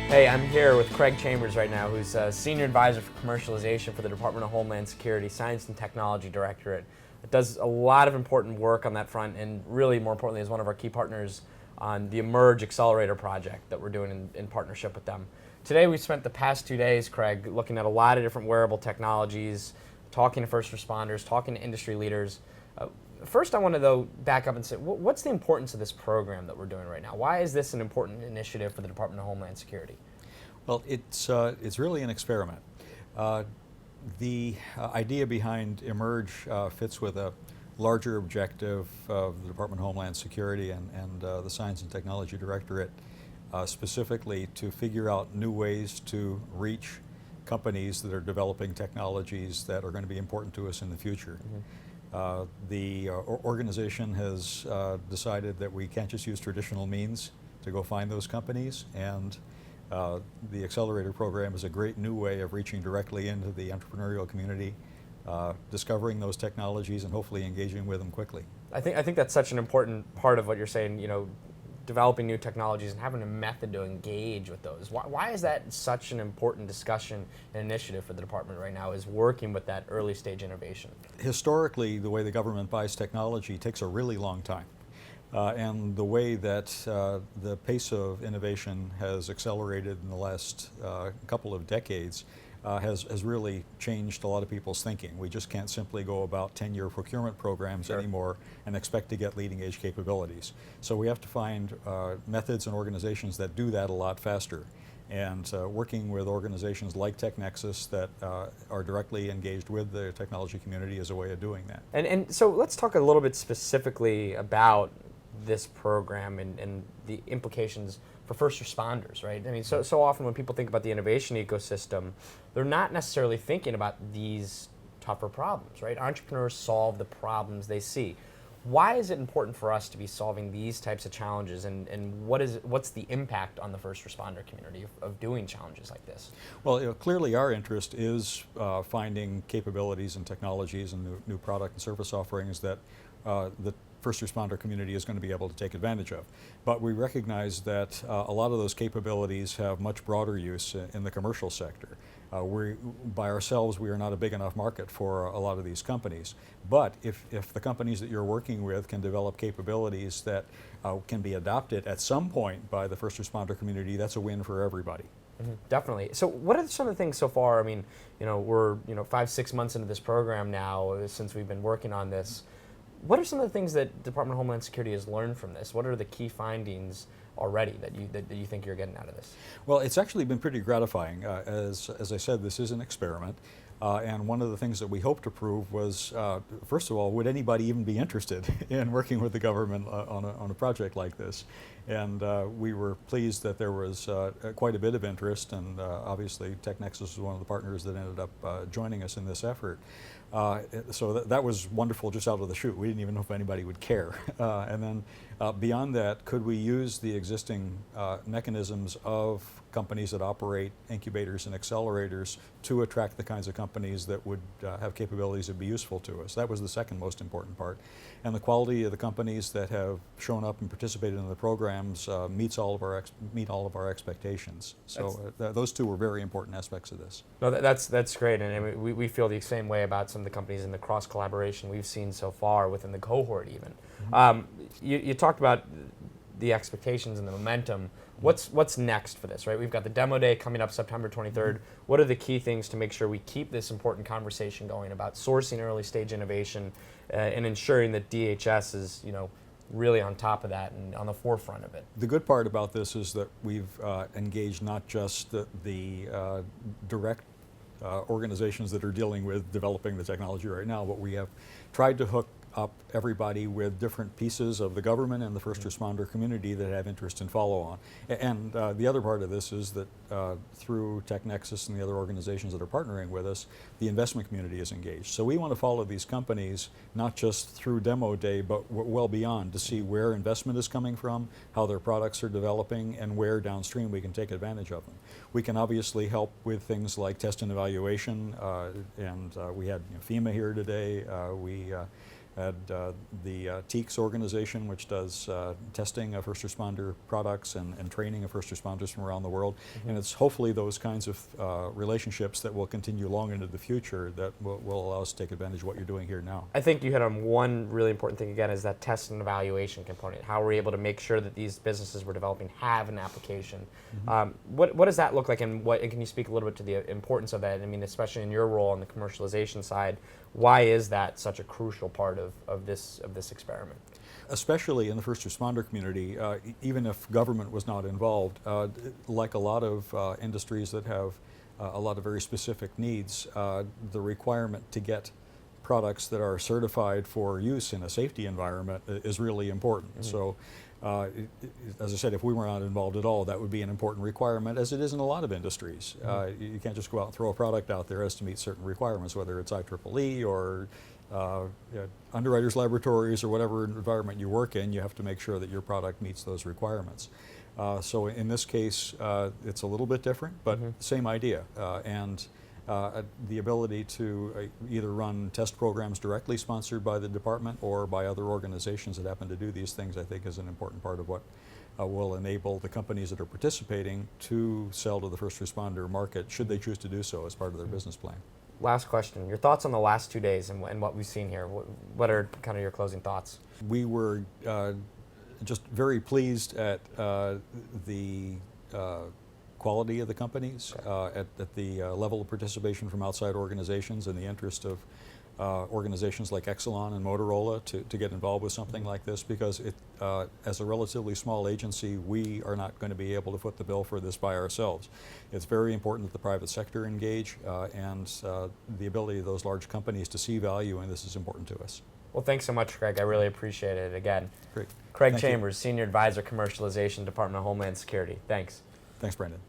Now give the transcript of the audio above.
Hey, I'm here with Craig Chambers right now, who's a Senior Advisor for Commercialization for the Department of Homeland Security, Science and Technology Directorate. It does a lot of important work on that front, and really, more importantly, is one of our key partners on the Emerge Accelerator project that we're doing in partnership with them. Today, we spent the past 2 days, Craig, looking at a lot of different wearable technologies, talking to first responders, talking to industry leaders. First, I want to, though, back up and say, what's the importance of this program that we're doing right now? Why is this an important initiative for the Department of Homeland Security? Well, it's really an experiment. The idea behind Emerge fits with a larger objective of the Department of Homeland Security and the Science and Technology Directorate, specifically to figure out new ways to reach companies that are developing technologies that are going to be important to us in the future. The organization has decided that we can't just use traditional means to go find those companies, and the Accelerator program is a great new way of reaching directly into the entrepreneurial community, discovering those technologies and hopefully engaging with them quickly. I think that's such an important part of what you're saying, you know, developing new technologies and having a method to engage with those. Why is that such an important discussion and initiative for the department right now, is working with that early stage innovation? Historically, the way the government buys technology takes a really long time. And the way that the pace of innovation has accelerated in the last couple of decades has really changed a lot of people's thinking. We just can't simply go about 10-year procurement programs anymore and expect to get leading edge capabilities. So we have to find methods and organizations that do that a lot faster. And working with organizations like TechNexus that are directly engaged with the technology community is a way of doing that. And so let's talk a little bit specifically about this program and the implications for first responders, right? I mean, so often when people think about the innovation ecosystem, they're not necessarily thinking about these tougher problems, right? Entrepreneurs solve the problems they see. Why is it important for us to be solving these types of challenges, and what's the impact on the first responder community of doing challenges like this? Well, you know, clearly our interest is finding capabilities and technologies and new product and service offerings that the first responder community is going to be able to take advantage of. But we recognize that a lot of those capabilities have much broader use in the commercial sector. By ourselves, we are not a big enough market for a lot of these companies. But if the companies that you're working with can develop capabilities that can be adopted at some point by the first responder community, that's a win for everybody. Definitely. So what are some of the things so far? I mean, you know, we're 5-6 months into this program now since we've been working on this. What are some of the things that Department of Homeland Security has learned from this? What are the key findings already that you think you're getting out of this? Well, it's actually been pretty gratifying. As I said, this is an experiment. And one of the things that we hope to prove was, first of all, would anybody even be interested in working with the government on a project like this? And we were pleased that there was quite a bit of interest, and obviously TechNexus was one of the partners that ended up joining us in this effort. So that was wonderful just out of the chute. We didn't even know if anybody would care. And then beyond that, could we use the existing mechanisms of companies that operate incubators and accelerators to attract the kinds of companies that would have capabilities that would be useful to us? That was the second most important part. And the quality of the companies that have shown up and participated in the programs meet all of our expectations. So those two were very important aspects of this. No, that's great, and we feel the same way about some of the companies and the cross collaboration we've seen so far within the cohort even. You talked about the expectations and the momentum. What's next for this, right? We've got the demo day coming up September 23rd. What are the key things to make sure we keep this important conversation going about sourcing early stage innovation and ensuring that DHS is, really on top of that and on the forefront of it? The good part about this is that we've engaged not just the direct organizations that are dealing with developing the technology right now, but we have tried to hook up everybody with different pieces of the government and the first responder community that have interest in follow-on. And the other part of this is that through TechNexus and the other organizations that are partnering with us, the investment community is engaged. So we want to follow these companies not just through demo day, but well beyond, to see where investment is coming from, how their products are developing, and where downstream we can take advantage of them. We can obviously help with things like test and evaluation, and we had FEMA here today. We had the TEACS organization, which does testing of first responder products and training of first responders from around the world. And it's hopefully those kinds of relationships that will continue long into the future that will allow us to take advantage of what you're doing here now. I think you hit on one really important thing again, is that test and evaluation component. How we're able to make sure that these businesses we're developing have an application. What does that look like, and can you speak a little bit to the importance of that? I mean, especially in your role on the commercialization side, why is that such a crucial part of this experiment? Especially in the first responder community, even if government was not involved, like a lot of industries that have a lot of very specific needs, the requirement to get products that are certified for use in a safety environment is really important. So, as I said, if we were not involved at all, that would be an important requirement, as it is in a lot of industries. You can't just go out and throw a product out there as to meet certain requirements, whether it's IEEE or underwriters' laboratories or whatever environment you work in. You have to make sure that your product meets those requirements. So in this case, it's a little bit different, but same idea. The ability to either run test programs directly sponsored by the department or by other organizations that happen to do these things, I think, is an important part of what will enable the companies that are participating to sell to the first responder market, should they choose to do so as part of their business plan. Last question. Your thoughts on the last 2 days and what we've seen here. What are kind of your closing thoughts? We were just very pleased at the quality of the companies, at the level of participation from outside organizations, and the interest of organizations like Exelon and Motorola to get involved with something like this, because as a relatively small agency, we are not going to be able to foot the bill for this by ourselves. It's very important that the private sector engage, and the ability of those large companies to see value in this is important to us. Well, thanks so much, Craig. I really appreciate it again. Great. Craig Thank Chambers, Senior Advisor, Commercialization, Department of Homeland Security. Thanks. Thanks, Brandon.